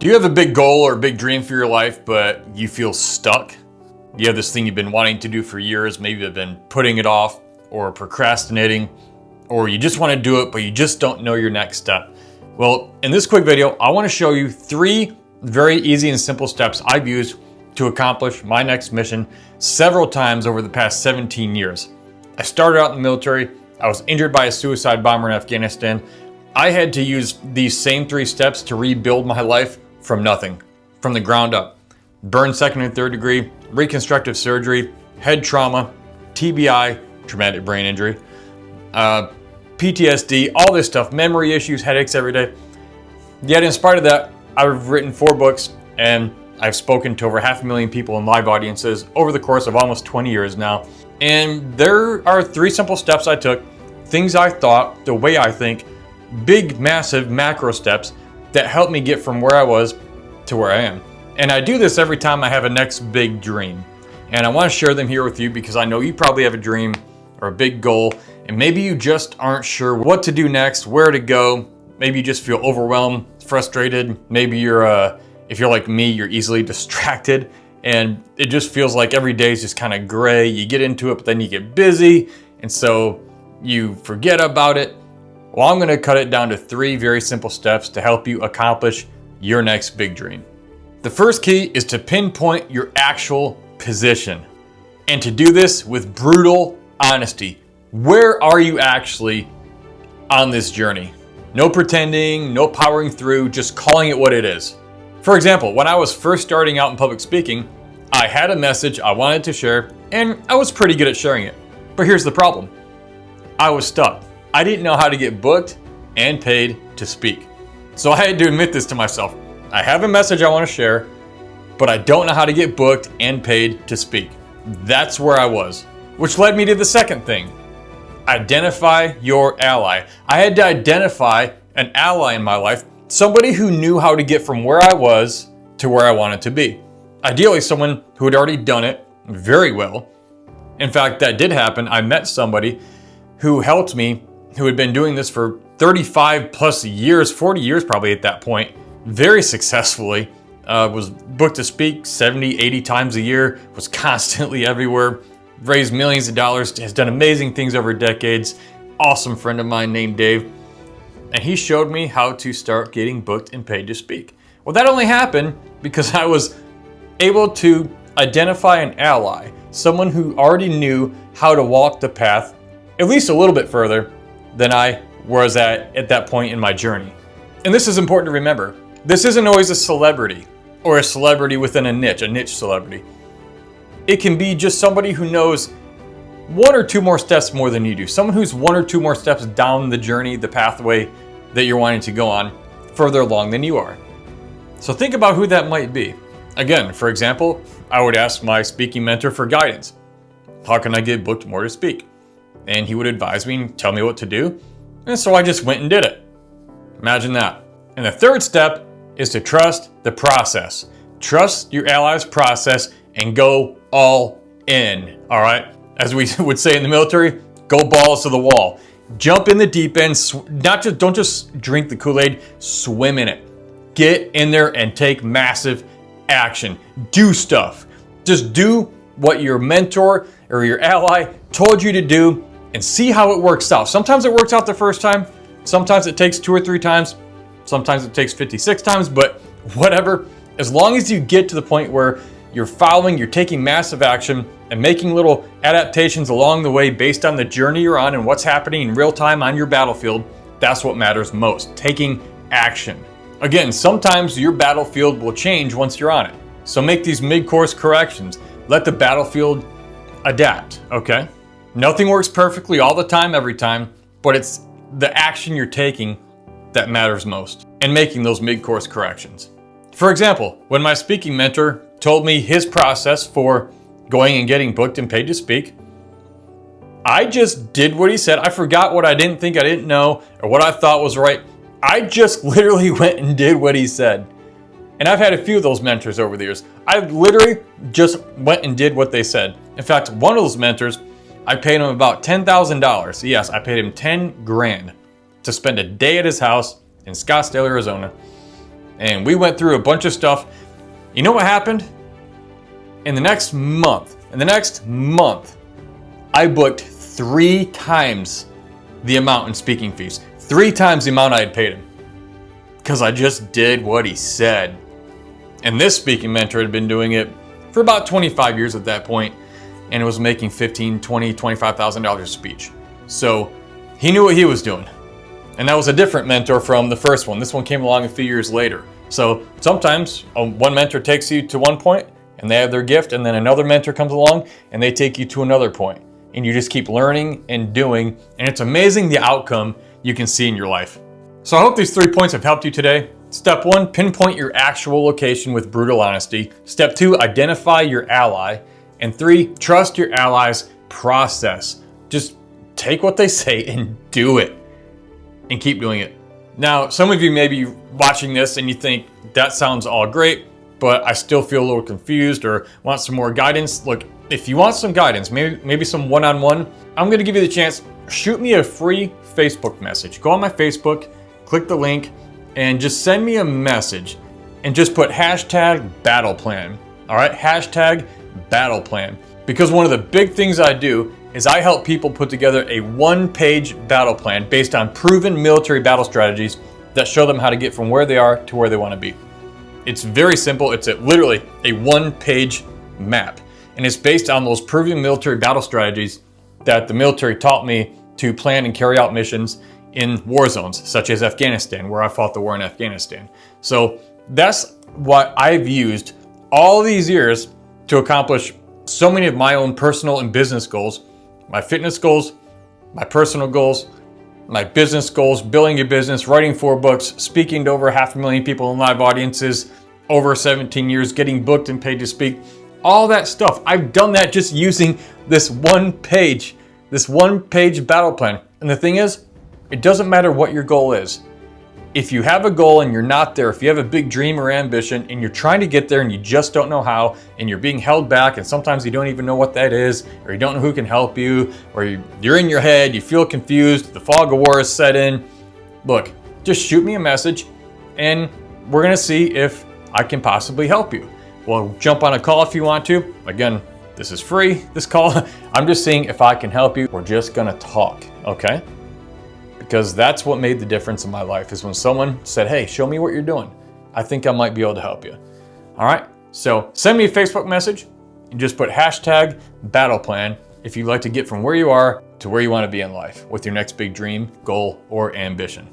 Do you have a big goal or a big dream for your life, but you feel stuck? You have this thing you've been wanting to do for years, maybe you've been putting it off or procrastinating, or you just want to do it, but you just don't know your next step. Well, in this quick video, I want to show you 3 very easy and simple steps I've used to accomplish my next mission several times over the past 17 years. I started out in the military. I was injured by a suicide bomber in Afghanistan. I had to use these same 3 steps to rebuild my life from nothing, from the ground up. Burn 2nd and 3rd degree, reconstructive surgery, head trauma, TBI, traumatic brain injury, PTSD, all this stuff, memory issues, headaches every day. Yet in spite of that, I've written 4 books and I've spoken to over 500,000 people in live audiences over the course of almost 20 years now. And there are 3 simple steps I took, things I thought, the way I think, big, massive, macro steps that helped me get from where I was to where I am. And I do this every time I have a next big dream. And I want to share them here with you because I know you probably have a dream or a big goal, and maybe you just aren't sure what to do next, where to go. Maybe you just feel overwhelmed, frustrated. Maybe if you're like me, you're easily distracted and it just feels like every day is just kind of gray. You get into it, but then you get busy, and so you forget about it. Well, I'm going to cut it down to 3 very simple steps to help you accomplish your next big dream. The first key is to pinpoint your actual position, and to do this with brutal honesty. Where are you actually on this journey? No pretending, no powering through, just calling it what it is. For example, when I was first starting out in public speaking, I had a message I wanted to share, and I was pretty good at sharing it. But here's the problem. I was stuck. I didn't know how to get booked and paid to speak. So I had to admit this to myself. I have a message I want to share, but I don't know how to get booked and paid to speak. That's where I was, which led me to the second thing. Identify your ally. I had to identify an ally in my life, somebody who knew how to get from where I was to where I wanted to be. Ideally, someone who had already done it very well. In fact, that did happen. I met somebody who helped me, who had been doing this for 35 plus years, 40 years probably at that point, very successfully. Was booked to speak 70, 80 times a year, was constantly everywhere, raised millions of dollars, has done amazing things over decades. Awesome friend of mine named Dave. And he showed me how to start getting booked and paid to speak. Well, that only happened because I was able to identify an ally, someone who already knew how to walk the path at least a little bit further than I was at that point in my journey. And this is important to remember. This isn't always a celebrity or a celebrity within a niche celebrity. It can be just somebody who knows 1 or 2 more steps more than you do. Someone who's 1 or 2 more steps down the journey, the pathway that you're wanting to go on further along than you are. So think about who that might be. Again, for example, I would ask my speaking mentor for guidance. How can I get booked more to speak? And he would advise me and tell me what to do. And so I just went and did it. Imagine that. And the third step is to trust the process. Trust your ally's process and go all in, all right? As we would say in the military, go balls to the wall. Jump in the deep end, don't just drink the Kool-Aid, swim in it. Get in there and take massive action. Do stuff. Just do what your mentor or your ally told you to do and see how it works out. Sometimes it works out the first time. Sometimes it takes 2 or 3 times. Sometimes it takes 56 times, but whatever. As long as you get to the point where you're taking massive action and making little adaptations along the way based on the journey you're on and what's happening in real time on your battlefield, that's what matters most, taking action. Again, sometimes your battlefield will change once you're on it. So make these mid-course corrections. Let the battlefield adapt, okay? Nothing works perfectly all the time, every time, but it's the action you're taking that matters most, and making those mid-course corrections. For example, when my speaking mentor told me his process for going and getting booked and paid to speak, I just did what he said. I forgot what I didn't think I didn't know or what I thought was right. I just literally went and did what he said. And I've had a few of those mentors over the years. I literally just went and did what they said. In fact, one of those mentors, I paid him about $10,000. Yes, I paid him 10 grand to spend a day at his house in Scottsdale, Arizona. and we went through a bunch of stuff. You know what happened? In the next month, I booked 3 times the amount in speaking fees. 3 times the amount I had paid him. Because I just did what he said. And this speaking mentor had been doing it for about 25 years at that point, and it was making $15,000, $20,000, $25,000 a speech. So he knew what he was doing. And that was a different mentor from the first one. This one came along a few years later. So sometimes one mentor takes you to one point and they have their gift, and then another mentor comes along and they take you to another point. And you just keep learning and doing, and it's amazing the outcome you can see in your life. So I hope these 3 points have helped you today. Step 1, pinpoint your actual location with brutal honesty. Step 2, identify your ally. And 3, trust your ally's process. Just take what they say and do it, and keep doing it. Now, some of you may be watching this and you think, that sounds all great, but I still feel a little confused or want some more guidance. Look, if you want some guidance, maybe some one-on-one, I'm gonna give you the chance. Shoot me a free Facebook message. Go on my Facebook, click the link, and just send me a message and just put #BattlePlan. All right, #BattlePlan. Because one of the big things I do is I help people put together a 1-page battle plan based on proven military battle strategies that show them how to get from where they are to where they want to be. It's very simple. It's literally a 1-page map. And it's based on those proven military battle strategies that the military taught me to plan and carry out missions in war zones, such as Afghanistan, where I fought the war in Afghanistan. So that's what I've used all these years to accomplish so many of my own personal and business goals, my fitness goals, my personal goals, my business goals, building a business, writing 4 books, speaking to over 500,000 people in live audiences, over 17 years, getting booked and paid to speak, all that stuff. I've done that just using this 1-page battle plan. And the thing is, it doesn't matter what your goal is. If you have a goal and you're not there, if you have a big dream or ambition and you're trying to get there and you just don't know how, and you're being held back, and sometimes you don't even know what that is, or you don't know who can help you, or you're in your head, you feel confused, the fog of war is set in, look, just shoot me a message and we're gonna see if I can possibly help you. We'll jump on a call if you want to. Again, this is free, this call. I'm just seeing if I can help you. We're just gonna talk, okay? Because that's what made the difference in my life, is when someone said, hey, show me what you're doing. I think I might be able to help you. All right, so send me a Facebook message and just put #BattlePlan if you'd like to get from where you are to where you want to be in life with your next big dream, goal, or ambition.